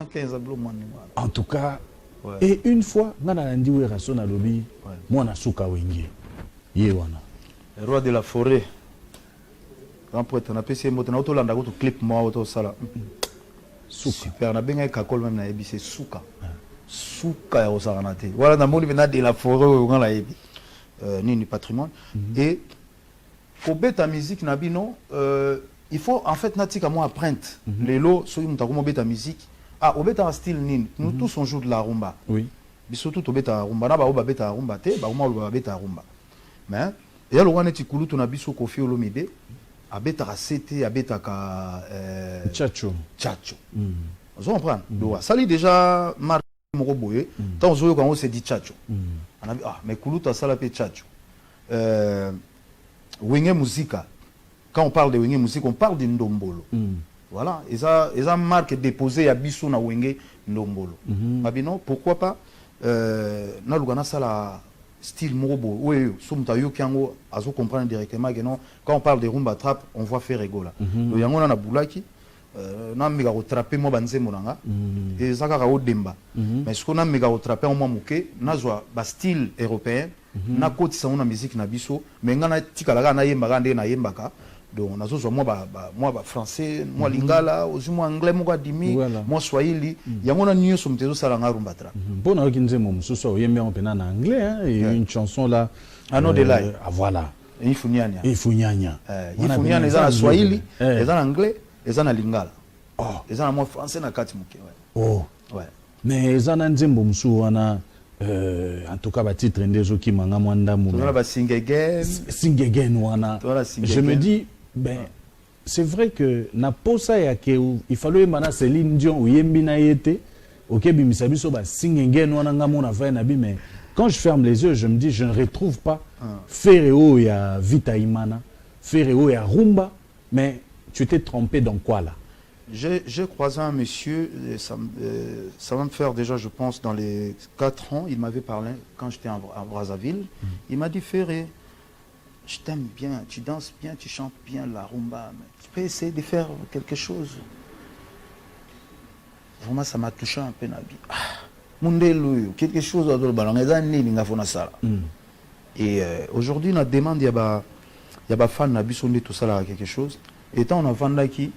En tout cas, ouais. Et une fois, le roi de la forêt. Grand poète, on a passé un clip super, on a bien kakol même na c'est souka. Souka ya osaranate. Voilà na moni de la forêt on la ebi. Ni patrimoine. Et pour beta musique nabino il faut en fait natika moi apprendre les lots sur mutako beta musique. Ah, au beta style nin. Nous tous on joue de la rumba. Oui. Surtout au beta rumba na ba oba beta rumba te, ba uma oba beta rumba. Mais et alors on est tikulu to na biso Koffi Olomide. Abeta sete abeta ka Tchatcho. Vous comprenez? Donc ça lit déjà marque moroboye. Tant on quand on se dit Tchatcho. On a dit ah mais kuluta ça la pe Tchatcho. Wenge Musica. Quand on parle de Wenge Musica, on parle de Ndombolo. Voilà, et ça marque déposé à biso na Wenge Ndombolo. Mabino pourquoi pas na lugana ça la style morobo, oui, somtayo kiango azo comprendre directement que non, quand on parle de rumba trap, on voit faire rigola. Le yango na bulaki, na mega trapper mo banze monanga, et zakaka o demba. Mais ce qu'on a mega trapper en moi muke, na zo ba style européen, na koti sa na musique na biso, mais ngana tikalaga na yemba gande na yembaka. Donc nazo zo moi ba français, moi lingala, aussi moi anglais moi dimi, moi swahili, yango na nyo somtezo sala nga rumba trap. Bon na kinze mo mususu o yembe en pena na anglais hein, et une chanson là Ano de là. Ah voilà. Ifunyanya. Ifunyanya. Ifunyanya eza na swahili, eza na anglais, eza na lingala. Oh, eza na moi français na kati muke ouais. Oh. Ouais. Mais eza na nzembo musu wana en tout cas ba titre ndezo ki manga mwanda mu. Tola ba singegen wana. Je me dis ben c'est vrai que na posa ya ke il fallait mana Céline Dion ou yembi na yete OK bimisa biso ba singegen wana ngamo na va na bi mais quand je ferme les yeux je me dis je ne retrouve pas Ferreo ya Vita Imana, Ferreo ya Rumba, mais tu t'es trompé dans quoi là? J'ai croisé un monsieur, ça va me faire déjà, je pense, dans les 4 ans, il m'avait parlé quand j'étais à Brazzaville. Il m'a dit, Ferré, je t'aime bien, tu danses bien, tu chantes bien la rumba, mais tu peux essayer de faire quelque chose. Vraiment, ça m'a touché un peu, Nabi. Mundelu, quelque chose dans le ballon. Et aujourd'hui, on a demandé, il y a des fans, tout ça, là, quelque chose. Et tant on a vendu qui,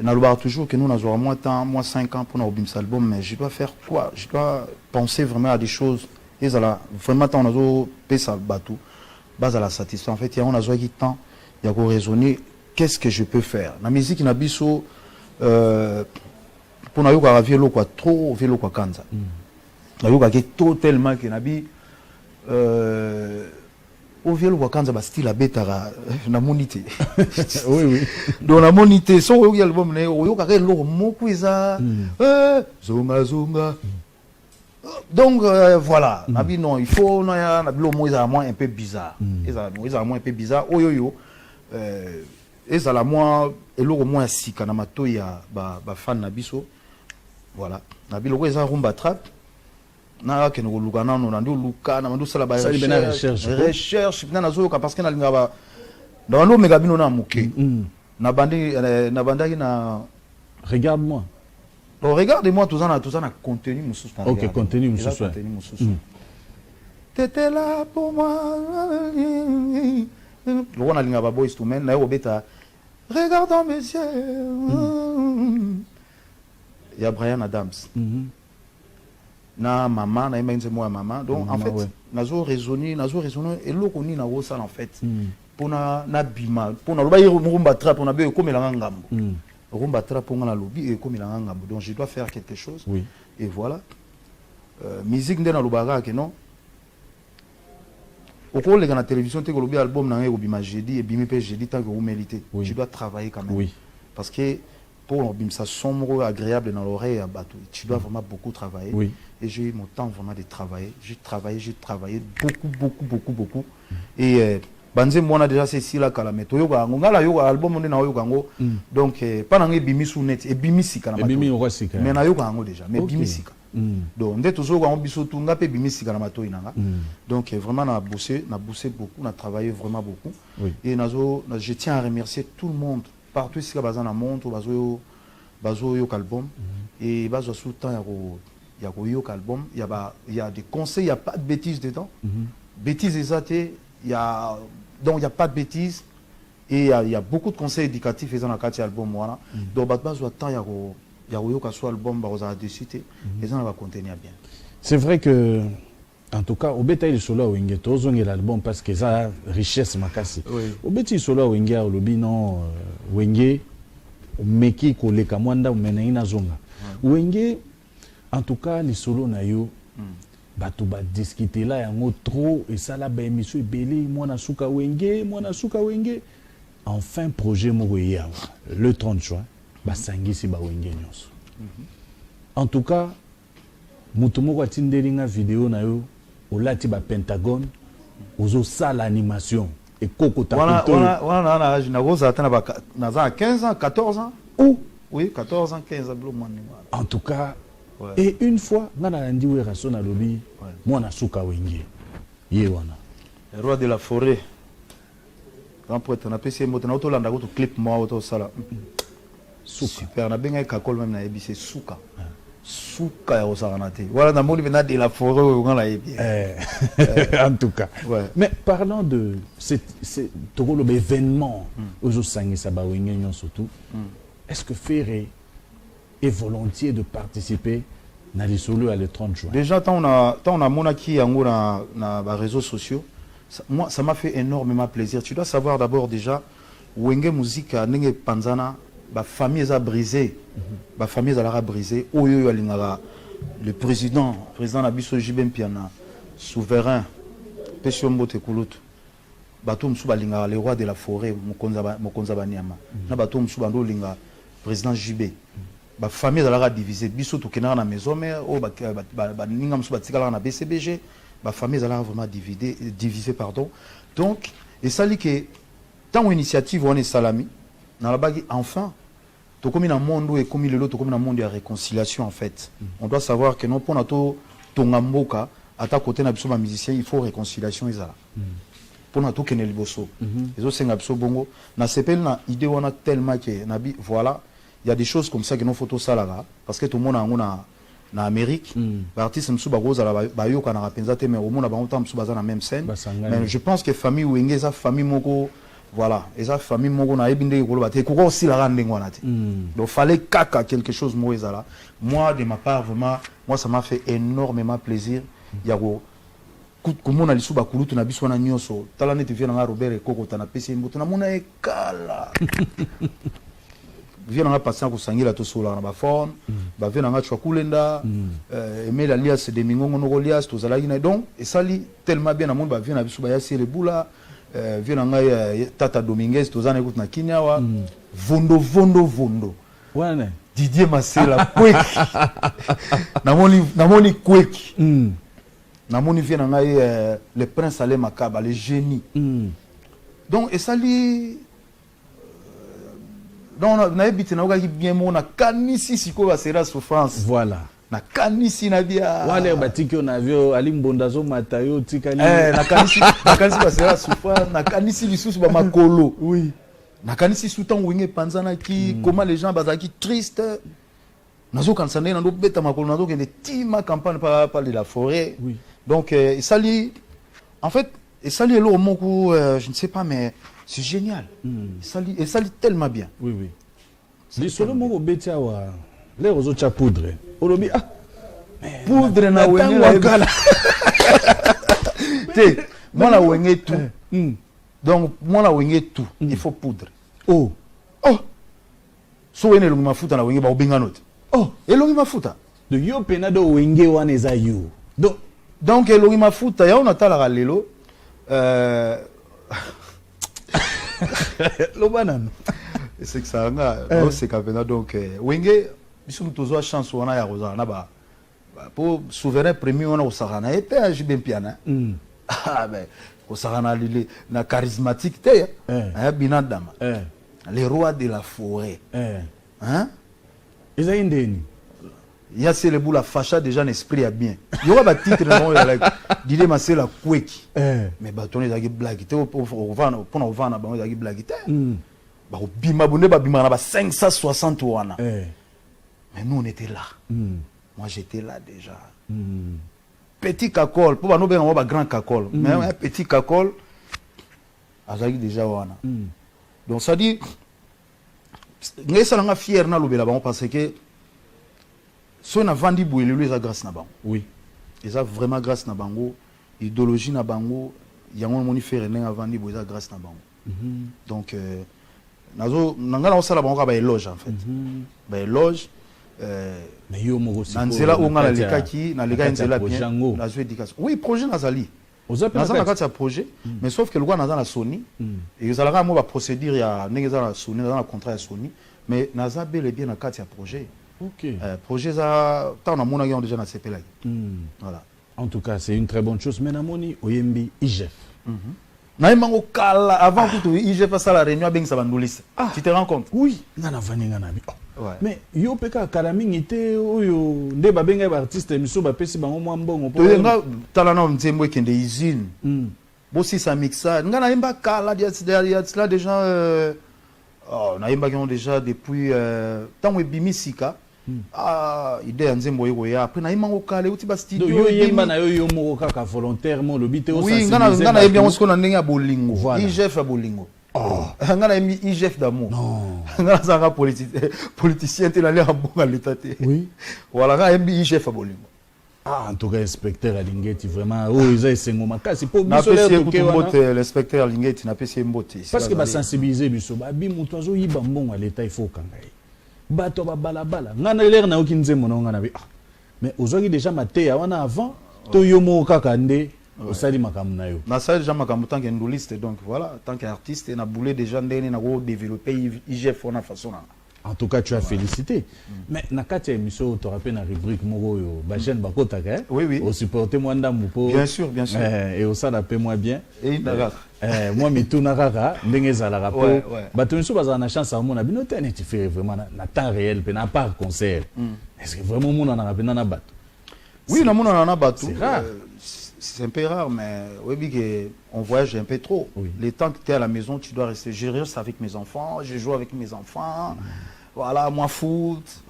on a toujours que nous avons moins 5 ans pour notre album, mais je dois faire quoi? Je dois penser vraiment à des choses. Et ça, vraiment, on a payé ça, bateau. Base à la satisfaction. En fait, il y a un qui temps, il y a raisonner qu'est-ce que je peux faire. La musique n'a biso pour na yoka vélo quoi trop vélo quoi kanza. Na yoka qui totalement que nabi au vélo quoi kanza ba style abetara na monité. Oui oui. Donc la monité son yoka album ne yoka ke lo mokuiza zonga zonga. Donc voilà, nabi non, il faut na lo moiza moins un peu bizarre. Ils ont moins un peu bizarre. Oh yo yo et ça la moins et lo moins sika na mato ya ba fan na biso. Voilà, nabi lo eza rumba trap. Na ke no lukana no na ndo lukana ndo sala ba recherche na zo ka parce que na linga ba dans lo mega bino na muke. Na bandaki na regarde-moi. Oh, regardez-moi tout ça na contenu mususu. OK, contenu mususu. T'étais là pour moi. Le on a linga ba boys to men na obeta. Regarde dans mes yeux. Il y a Brian Adams. Na maman, na imagine moi maman. Donc en fait, nazo raisonner et loko ni na wo ça en fait. Pour na bima, pour na loba rumba trap on a be comme la ngambo. Rumba trap pour na lobi et comme la ngambo. Donc je dois faire quelque chose. Oui. Et voilà. Musique ndena lobaga que non. Au cours de la télévision, tu as un album dans jeudi et bimé jeudi tant que vous méritez. Tu dois travailler quand même. Oui. Parce que pour ça sombre agréable dans l'oreille à bateau, tu dois vraiment beaucoup travailler. Oui. Et j'ai eu mon temps vraiment de travailler. J'ai travaillé beaucoup. Et banze moi déjà c'est ici là kala meto yoga ngala yoga album on na yoga ngo. Donc pas dans bimi sous net et bimi sika na mato. Bimi osika. Mais na yoga ngo déjà, mais bimi sika. Donc on est toujours en biso tunga pe bimisika na mato inanga. Donc vraiment on a bossé beaucoup, on a travaillé vraiment beaucoup. Oui. Et je tiens à remercier tout le monde partout ici bazana monte bazo yo album et bah sous le temps il y a un album, il y a des conseils, il y a pas de bêtises dedans. Bêtises exatées, il y a pas de bêtises et il y a beaucoup de conseils éducatifs dans le album voilà. Donc bah sous le temps il y a un album bah on a décidé et ça va contenir bien. C'est vrai que en tout cas, au bétail solo wenge tozong l'album parce que ça richesse makasi. Au bétail solo wenge au lobi non wenge meki ko le kamwanda menaina zonga. Wenge en tout cas les solo na yo batu ba discuter là yango trop et ça la ba émission belé mwana suka wenge enfin projet moko yawa le 30 juin ba sangisi ba wenge nyonso. En tout cas mutu moko atindelinga vidéo na yo olati ba Pentagone ozo sala animation et koko ta voilà na rosa atana ba na 15 ans 14 ans oui 14 ans 15 ans en tout cas et une fois ngana ndi we raso na lobi mwana suka wenge ye wana le roi de la forêt grand poète na pesi moto na to landa ko clip mo auto sala super na benga kakol même na ebise suka Souka ya osaranate. Voilà, dans mon livre, de la forêt, on l'a bien. En tout cas. Ouais. Mais parlant de l'événement, surtout, est-ce que Ferré est volontiers de participer dans les solos à le 30 juin? Déjà, tant on a monaki dans les réseaux sociaux, moi, ça m'a fait énormément plaisir. Tu dois savoir d'abord déjà, Wenge Musique, Nenge Panzana, la famille a brisé. La famille a brisé. Le président Nabiso Jibem Piana, souverain, Peshombo Tekoulout, Batum Soubalinga, le roi de la forêt, Mokonza Banyama, Nabatum Soubando Linga, président Jibé. La famille a divisé. Biso Tukena na maison, mais Ningam Soubatika na BCBG, la famille a vraiment divisé. Donc, et ça dit que tant initiative on est salami, dans la bague, enfin, tout comme dans le monde et comme le comme dans le monde de la réconciliation en fait. On doit savoir que non pour notre tongamboka à ta côté na biso musicien il faut réconciliation ezala. Pour notre kenel bosso. Les autres c'est abso bongo na sepel na idée on a tellement que nabi voilà, il y a des choses comme ça que nos photos ça là parce que tout le monde en Amérique, l'artiste msu bagoza la bayo kana rapenza te mais au monde ba on tam msu baza na même scène. Mais je pense que famille Wengeza famille moko voilà, et ça famille mon on a ébindé ko ba te ko aussi la rande ngwana te. Donc fallait kaka quelque chose là. Moi de ma part vraiment, moi ça m'a fait énormément plaisir. Ya ko komona lisu ba kulutu na biso na nyonso. Tala nete vient na Robert et Koko tana pesi mboto na mona ekala. Vient na patient ko sangila to sola na ba phone, ba vient na chwa kulenda, Emel alias de Mingongo no alias to zalaki na donc et ça li tellement bien na monde ba vient na biso ba ya le boula. Tata Dominguez tozana écoute na Kinyawa vondo wane Didier Masela kweki namoni kweki namoni vient ngai le prince Ale Makaba le génie donc et ça li donc na ebite na okaki bien mona kanisi siko ba sera souffrance voilà na kanisi na bia wale batiki na vyo ali mbondazo matayo tikali na kanisi ba sera souffrance na kanisi lisusu ba makolo oui na kanisi soutan wenge panzana ki comment les gens bazaki triste nazo kansane na ndo beta makolo nazo kende tima campagne par de la forêt oui donc et ça li en fait et ça li lo moko je ne sais pas mais c'est génial et ça li tellement bien oui les solo moko betia wa les ozo cha poudre olobi poudre na wenge la te moi la wenge tout donc moi la wenge tout il faut poudre so ene longi mafuta na wenge ba obinga note elongi mafuta de yo penado wenge wana eza yo donc elongi mafuta ya on atala lelo lobanana c'est que ça nga c'est kapena donc wenge biso mutozo chance wana ya roza na ba pour souverain premier wana osarana et puis Jibem Piana ben osarana lile na charismatique te binadama les rois de la forêt hein ils ont ndeni il y a c'est le bout la facha déjà l'esprit a bien il y aura ba titre non like Didier Masela kweki mais ba tonner za blague te pour vana ba za blague te ba bima bonde ba bima na ba 560 wana Mais nous, on était là. Moi, j'étais là déjà. Petit cacol. Pour nous, on a un grand cacol. Mais un petit cacol, azaki déjà wana. Donc, ça dit, nous sommes fiers parce que si on a vendu bouillie, ils ont grâce à bango. Oui. Ils ont vraiment grâce à bango. Idéologie na bango, il y a un monde qui fait rien à vendu bouillie grâce à bango. Donc, nazo nanga na sala bango ba éloge en fait. Ba éloge. Mais yo mo aussi. Nanzela onga na lekaki, na leka nzela bien. Nazo éducation. Oui, projet nazali. Naza na kati ya projet, mais sauf que le gars naza na Sony. Et ils allaient moi ba procédure ya nengeza na Sony, naza na contrat ya Sony, mais naza bel et bien na kati ya projet. OK. Projet ça tant na mona déjà na CPLA. Voilà. En tout cas, c'est une très bonne chose. Mais namoni oyembi IGF. Naïmango kala avant que tu IGF fasse la réunion avec Sabandoulis. Tu te rends compte? Oui, ngana vani ngana bi. Mais yo peka kalami ngite oyo nde babenga ba artiste miso ba pesi bango mwa mbongo po. Nga talana mzembo kende usine. Bosi sa mixa. Ngana imba kala dia là déjà naimba qui déjà depuis tant ebimisika. Idée ya nzembo yego ya après naïmango kala uti ba studio yo yemba na yo mo kaka volontairement le bité au sensibiliser. Oui, ngana bien on se connaît ndenge ya bolingo. IGF ya bolingo. Ngana IGF d'amour. Non. Ngana zanga politicien te l'aller à bon à l'état. Oui. Voilà, ngana IGF à bolingo. En tout cas, inspecteur Alingeti vraiment ils ont essayé makasi pour biso l'inspecteur Alingeti na pesi mbote. Parce que ba sensibiliser biso ba bi mutu azo yiba mbongo à l'état il faut kangai. Bato ba balabala. Ngana l'air na okinze mono ngana bi. Mais aujourd'hui déjà maté wana avant to yomo kaka nde osali makambo na yo. Na sali déjà makambo tant qu'indoliste donc voilà, tant qu'artiste na boulé déjà ndene na go développer IGF na façon na. En tout cas, tu as félicité. Mais nakati émission tu rappelles na rubrique moko yo ba jeune bakota ka. Oui. Au supporter moi ndambu po. Bien sûr. Et au ça la paie moi bien. Et d'accord. Moi mi tuna kaka ndenge za la rapport. Ba to miso baza na chance à mona bino tane tu fais vraiment na temps réel pe na part concert. Est-ce que vraiment mona na rapena na bato? Oui, na mona na bato. C'est rare. C'est un peu rare, mais oui, on voyage un peu trop. Oui. Les temps que tu es à la maison, tu dois rester. Je reste avec mes enfants, je joue avec mes enfants. Voilà, moi foot.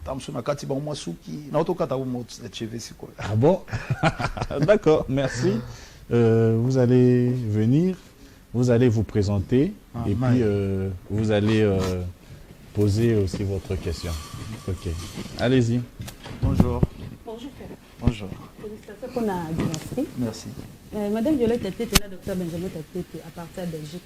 Ah bon? D'accord, merci. Vous allez venir, vous allez vous présenter et puis vous allez poser aussi votre question. Ok, allez-y. Bonjour. Bonjour. Bonjour. Félicitations pour la dynastie. Merci. Madame Violette Tatete, là, docteur Benjamin Tatete, à partir de Belgique,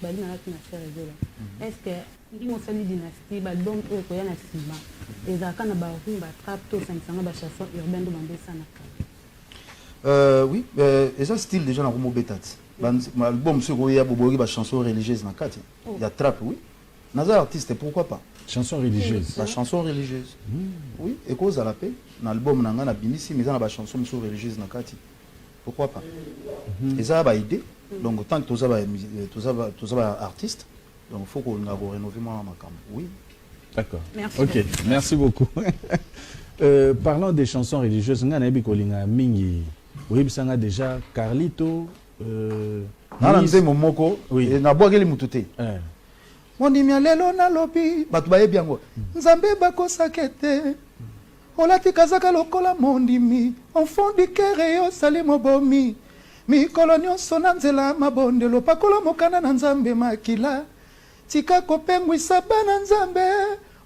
est-ce que nous avons une dynastie, l'homme est un ciment, et ça quand on a trappe tout 500 chansons urbaines de Mandé. Oui, et ça style déjà dans le bétat. L'album sur il y a beaucoup de chansons religieuses dans quatre. Il y a trappe, oui. Dans un artiste, pourquoi pas? Chanson religieuse. La chanson religieuse. Oui, et cause à la paix. Dans l'album, on a Binisi, mais dans la chanson religieuse dans quatre. Pourquoi pas? Et ça a une idée. Donc, tant que tu es artiste, donc il faut qu'on rénove ma cam. Oui. D'accord. Merci. Ok, merci beaucoup. Parlons des chansons religieuses. On a mingi. Oui, ça déjà Carlito. Nze momoko. Oui. Et na boageli mutute. Mondimi lelo na lobi batu baye biango. Nzambe bakosakete. Olati kazaka lokola mondimi. Enfant du cœur et osali mobomi. Mikolo nyonso na nzela mabondelo pakola mokana na nzambe makila. Tika kopengwisa bana nzambe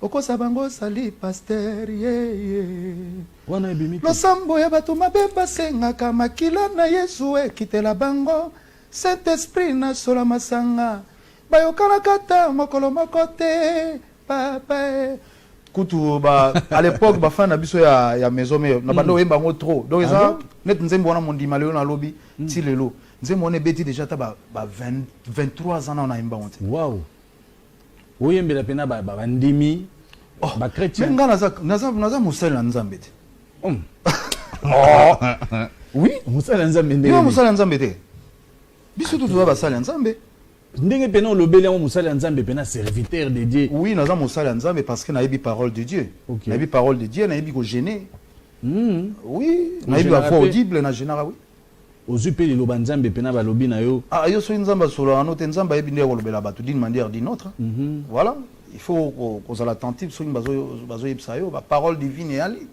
okosa bango sali pasteur wana ebimito losambo ya bato mabe basengaka makila na Yesu ekitela bango Saint Esprit na sola masanga bayokana kata mokolo moko te papa kutu ba à l'époque ba fan na biso ya maison mais na bando yemba ngo trop donc ça net nzembo wana mondima lelo na lobi ti lelo nzembo on beti déjà ta ba 23 ans na yemba onte wow oyembe la pena ba ndimi ba chrétien nga naza musala na nzambe te oui musala nzambe ndenge yo musala nzambe te biso tu ba sala nzambe ndenge pena olobeli yango musala nzambe pena serviteur de Dieu oui naza musala nzambe parce que na yebi parole de Dieu na yebi parole de Dieu na yebi ko gêner oui na yebi ba audible na général oui ozupe liloba nzambe pena balobi na yo yo so nzamba solo anote nzamba yebi ndeko lobela bato d'une manière d'une autre voilà il faut qu'on soit attentif sur une parole divine et ali.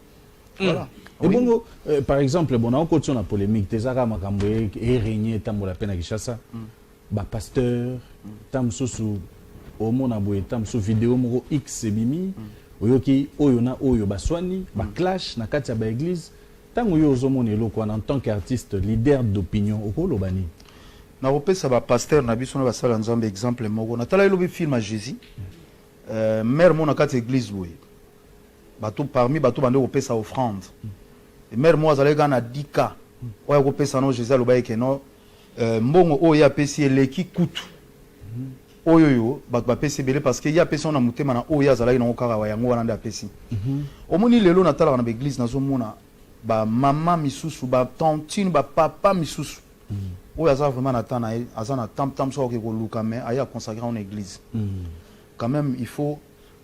Voilà. Et bon, par exemple, bon, on continue la polémique. Tezaka makambo et régné tambo la peine à Kinshasa. Ba pasteur, tam sous au monde aboye tam sous vidéo moko X bimi. Oyoki oyona oyo baswani, ba clash na kati ya ba église. Tango yo ozomona eloko en tant qu'artiste leader d'opinion okolobani. Na opesa ba pasteur na biso na basala nzambe exemple moko. Na tala elobi film à Jésus. Mère mon na kati église boye. Bato parmi bato bande opesa offrande. Et mère moi zalega na 10K. Oya opesa no Jésus aloba ke no mbongo oya pesi eleki kutu. Oyoyo bato ba pesi belé parce que ya pesi on na mutema na oya zalaki na okara wa yango wana nda pesi. Omoni lelo na tala na église nazo mona ba mama misusu ba tantine ba papa misusu. Oya za vraiment na tana azana tam so ke ko luka mais aya consacrer en église. Quand même il faut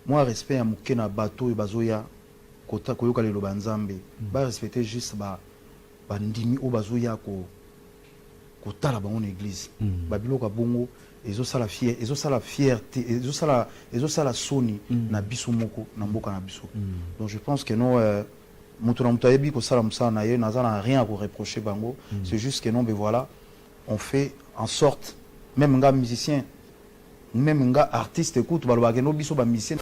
moi respect à mukena bato et bazoya kota koyoka lelo banzambe ba respecter juste ba ndimi o bazoya ko tala ba en église ba biloko bongo ezo sala fierté ezo sala soni na biso moko na mboka na biso. Donc je pense que non mutu na mutu ayebi ko sala musala na ye nazana rien à reprocher bango. C'est juste que non ben voilà on fait en sorte même nga musicien même nga artiste écoute balobake no biso ba musicien